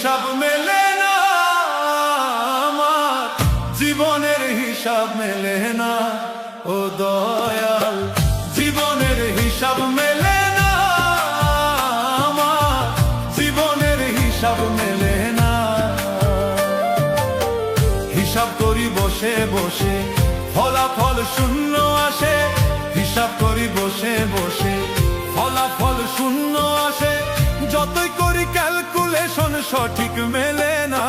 হিসাব মেলে না, আমার জীবনের হিসাব মেলে না। ও দয়াল, জীবনের হিসাব মেলে না, আমার জীবনের হিসাব মেলে না। হিসাব করি বসে বসে, ফলাফল শূন্য আসে। হিসাব করি বসে বসে, ফলাফল শূন্য আসে। যতই করি ক্যালকুলেশন সঠিক মেলে না,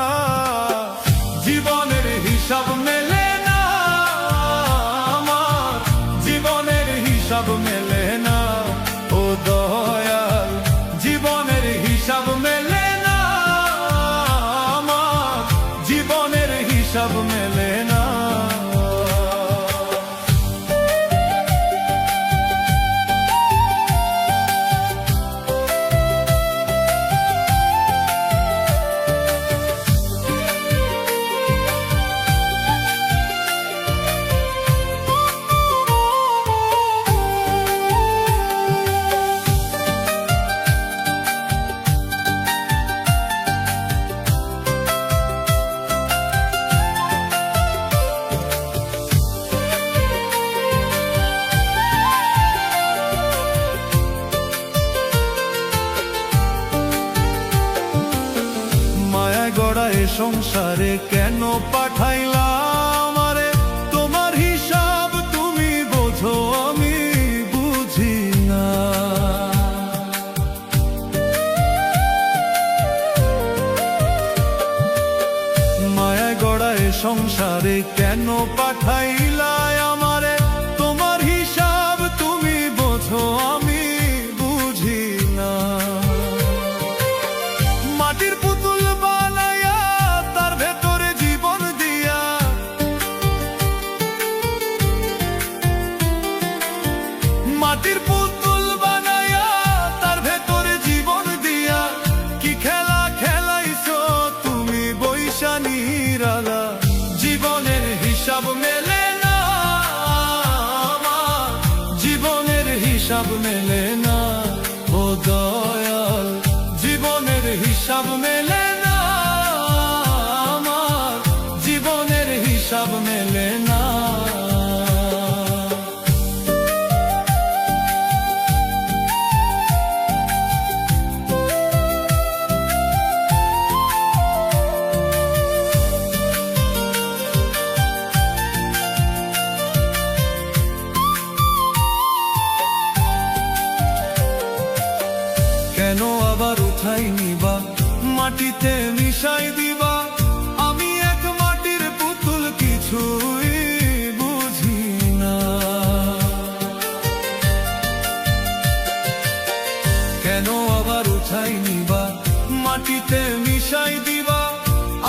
জীবনের হিসাব মেলে না, আমার জীবনের হিসাব মেলে না। ও দয়াল, জীবনের হিসাব মেলে না, আমার জীবনের হিসাব মেলে না। গড়া এ সংসারে কেন পাঠাইলাম আমারে? তোমার হিসাব তুমি বোঝো, আমি বুঝি না। মায়া গড়া এ সংসারে কেন পাঠাইলাই আমারে? তোমার হিসাব তুমি বোঝো, আমি বুঝি না। মাটির পুতুল মাটির পুতুল বানায়া তার ভেতরে জীবন দিয়া কি খেলা খেলাইছো তুমি বৈশা নিরালা। জীবনের হিসাব মেলে না, আমার জীবনের হিসাব মেলে না। ও দয়াল, জীবনের হিসাব মেলে না, আমার জীবনের হিসাব মেলে না। কেন আবার উঠাই নিবা, মাটিতে মিশাই দিবা? আমি এক মাটির পুতুল, কিছুই বুঝি না। কেন আবার উঠাই নিবা, মাটিতে মিশাই দিবা?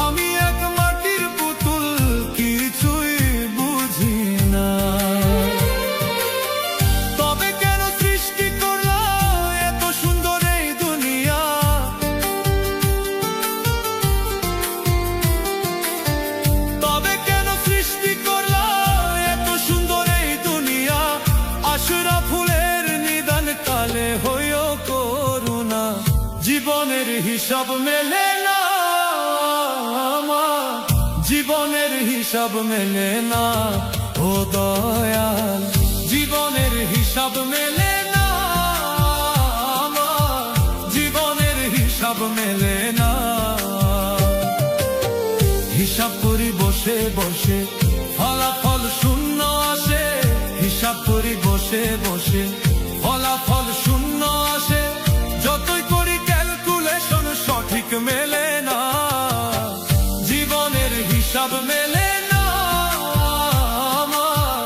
আমি এক মাটির পুতুল, কিছুই বুঝি না। তবে কেন সৃষ্টি করলা এত সুন্দর এই দুনিয়া? তবে কেন সৃষ্টি করলা এত সুন্দর এই দুনিয়া? আশুরা ফুলের নিদান কালে হইও করুণা। জীবনের হিসাব মেলে না, আমার জীবনের হিসাব মেলে না। ও দয়াল, জীবনের হিসাব মেলে না, আমার জীবনের হিসাব মেলে না। হিসাব করি বসে বসে, ফলাফল শূন্য আসে। হিসাব করি বসে বসে, ফলাফল শূন্য আসে। যতই করি ক্যালকুলেশন সঠিক মেলে না, জীবনের হিসাব মেলে না, আমার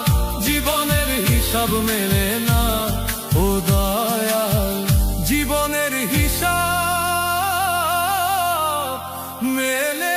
জীবনের হিসাব মেলে না। ও দয়াল, জীবনের হিসাব মেলে